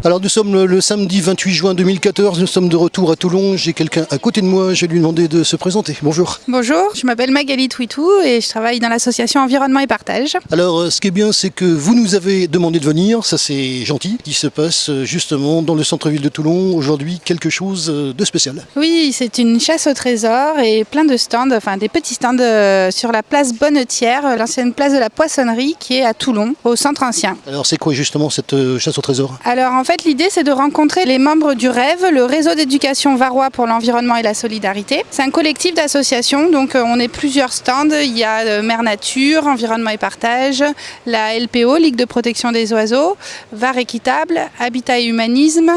Alors nous sommes le samedi 28 juin 2014, nous sommes de retour à Toulon. J'ai quelqu'un à côté de moi, je vais lui demander de se présenter. Bonjour. Bonjour, je m'appelle Magali Twitou et je travaille dans l'association Environnement et Partage. Alors ce qui est bien, c'est que vous nous avez demandé de venir, ça c'est gentil. Il se passe justement dans le centre-ville de Toulon aujourd'hui quelque chose de spécial. Oui, c'est une chasse au trésor et plein de stands, enfin des petits stands sur la place Bonnetière, l'ancienne place de la Poissonnerie qui est à Toulon, au centre ancien. Alors c'est quoi justement cette chasse au trésor? Alors en fait l'idée c'est de rencontrer les membres du REV, le réseau d'éducation varois pour l'environnement et la solidarité. C'est un collectif d'associations, donc on est plusieurs stands, il y a Mère Nature, Environnement et Partage, la LPO, Ligue de protection des oiseaux, VAR équitable, Habitat et Humanisme,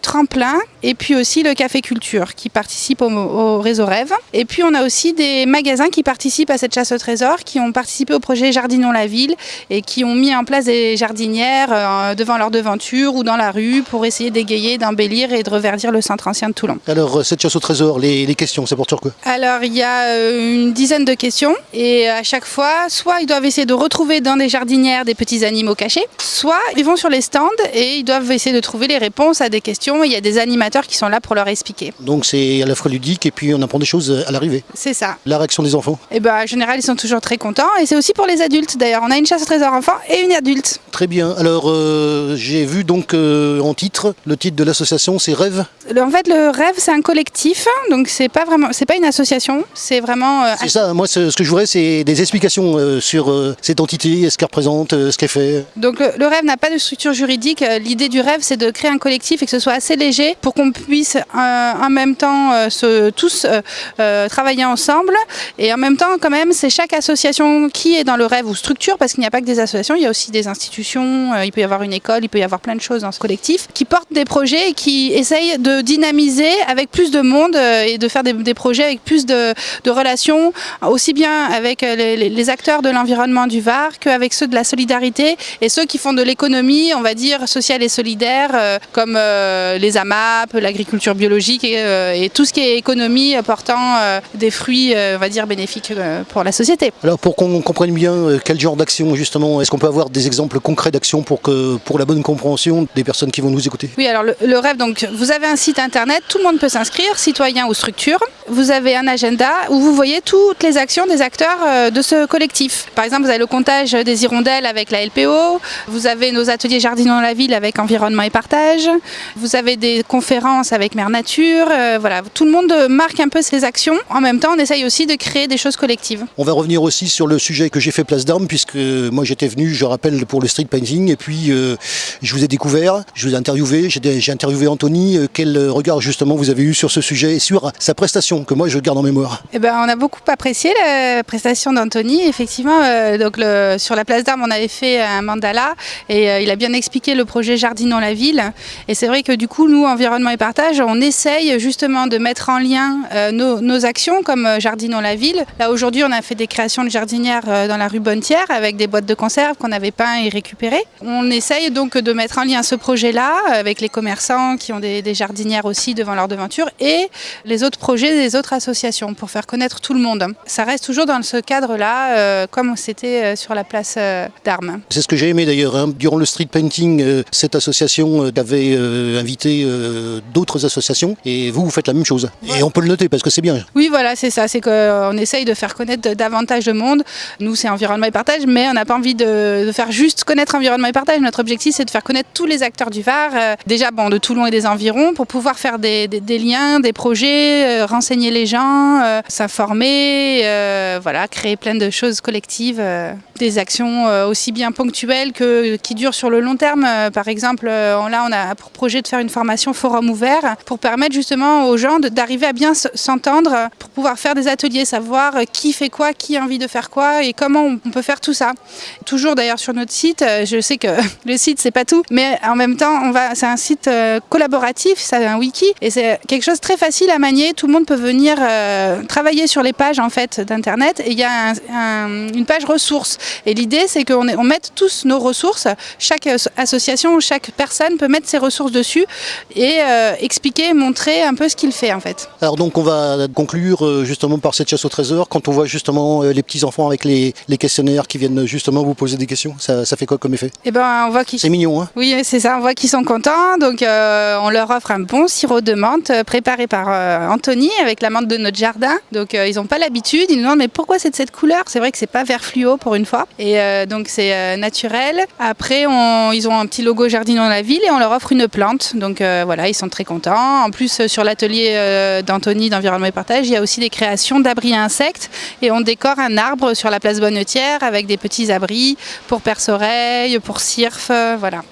Tremplin et puis aussi le Café Culture qui participe au réseau REV. Et puis on a aussi des magasins qui participent à cette chasse au trésor, qui ont participé au projet Jardinons la ville et qui ont mis en place des jardinières devant leur devanture ou dans la rue pour essayer d'égayer, d'embellir et de reverdir le centre ancien de Toulon. Alors cette chasse au trésor, les questions, ça porte sur quoi? Alors il y a une dizaine de questions et à chaque fois, soit ils doivent essayer de retrouver dans des jardinières des petits animaux cachés, soit ils vont sur les stands et ils doivent essayer de trouver les réponses à des questions. Il y a des animateurs qui sont là pour leur expliquer. Donc c'est à la fois ludique et puis on apprend des choses à l'arrivée. C'est ça. La réaction des enfants? En général, ils sont toujours très contents et c'est aussi pour les adultes. D'ailleurs, on a une chasse au trésor enfant et une adulte. Très bien. Alors j'ai vu donc en titre, le titre de l'association c'est REV. En fait, le REV c'est un collectif, donc c'est pas une association, c'est vraiment. C'est ça. Moi, ce que je voudrais, c'est des explications sur cette entité, ce qu'elle représente, ce qu'elle fait. Donc le REV n'a pas de structure juridique. L'idée du REV, c'est de créer un collectif et que ce soit assez léger pour qu'on puisse en même temps tous travailler ensemble. Et en même temps, quand même, c'est chaque association qui est dans le REV ou structure, parce qu'il n'y a pas que des associations, il y a aussi des institutions, il peut y avoir une école, il peut y avoir plein de choses dans ce collectif, qui portent des projets et qui essayent de dynamiser avec plus de monde et de faire des projets avec plus de relations, aussi bien avec les acteurs de l'environnement du Var qu'avec ceux de la solidarité et ceux qui font de l'économie, on va dire, sociale et solidaire, comme les AMAP, l'agriculture biologique et tout ce qui est économie portant des fruits, on va dire, bénéfiques pour la société. Alors pour qu'on comprenne bien quel genre d'action justement, est-ce qu'on peut avoir des exemples concrets d'actions pour la bonne compréhension des personnes qui vont nous écouter? Oui, alors le REV, donc vous avez un site internet, tout le monde peut s'inscrire, citoyen ou structure. Vous avez un agenda où vous voyez toutes les actions des acteurs de ce collectif. Par exemple, vous avez le comptage des hirondelles avec la LPO, vous avez nos ateliers Jardinons la ville avec Environnement et Partage, vous avez des conférences avec Mère Nature, voilà, tout le monde marque un peu ses actions. En même temps, on essaye aussi de créer des choses collectives. On va revenir aussi sur le sujet que j'ai fait place d'Armes, puisque moi j'étais venu, je rappelle, pour le street painting, et puis je vous ai découvert, je vous ai interviewé, j'ai interviewé Anthony. Quel regard justement vous avez eu sur ce sujet et sur sa prestation, que moi je garde en mémoire? On a beaucoup apprécié la prestation d'Anthony. Effectivement, sur la place d'Armes, on avait fait un mandala et il a bien expliqué le projet Jardinons la ville. Et c'est vrai que du coup, nous, Environnement et Partage, on essaye justement de mettre en lien nos actions comme Jardinons la ville. Là, aujourd'hui, on a fait des créations de jardinières dans la rue Bonnetière avec des boîtes de conserve qu'on avait peint et récupérées. On essaye donc de mettre en lien ce projet-là avec les commerçants qui ont des jardinières aussi devant leur devanture et les autres projets des autres associations pour faire connaître tout le monde. Ça reste toujours dans ce cadre-là, comme c'était sur la place d'Armes. C'est ce que j'ai aimé d'ailleurs, hein. Durant le street painting, cette association avait invité d'autres associations et vous faites la même chose. Et on peut le noter parce que c'est bien. Oui, voilà, c'est ça. C'est qu'on essaye de faire connaître davantage de monde. Nous, c'est Environnement et Partage, mais on n'a pas envie de faire juste connaître Environnement et Partage. Notre objectif, c'est de faire connaître tous les acteurs du Var, déjà de Toulon et des environs, pour pouvoir faire des liens, des projets, renseigner les gens, s'informer, créer plein de choses collectives, des actions aussi bien ponctuelles qui durent sur le long terme. Par exemple, là, on a pour projet de faire une formation forum ouvert pour permettre justement aux gens d'arriver à bien s'entendre, pour pouvoir faire des ateliers, savoir qui fait quoi, qui a envie de faire quoi et comment on peut faire tout ça. Toujours d'ailleurs sur notre site, je sais que le site c'est pas tout, mais en même temps c'est un site collaboratif, c'est un wiki et c'est quelque chose de très facile à manier. Tout le monde peut venir travailler sur les pages en fait d'internet et il y a une page ressources et l'idée c'est qu'on mette tous nos ressources, chaque association, chaque personne peut mettre ses ressources dessus et expliquer, montrer un peu ce qu'il fait en fait. Alors donc on va conclure justement par cette chasse au trésor. Quand on voit justement les petits enfants avec les questionnaires qui viennent justement vous poser des questions, ça fait quoi comme effet? Eh ben on voit qu'ils... C'est mignon, hein? Oui, c'est ça, on voit qu'ils sont contents, donc on leur offre un bon sirop de menthe préparé par Anthony avec la menthe de notre jardin. Donc ils n'ont pas l'habitude, ils nous demandent mais pourquoi c'est de cette couleur? C'est vrai que c'est pas vert fluo pour une fois, et donc c'est naturel. Après ils ont un petit logo jardin dans la ville et on leur offre une plante, donc voilà, ils sont très contents. En plus sur l'atelier d'Anthony d'Environnement et Partage, il y a aussi des créations d'abris à insectes et on décore un arbre sur la place Bonnetière avec des petits abris pour perce-oreille, pour cirfe, voilà.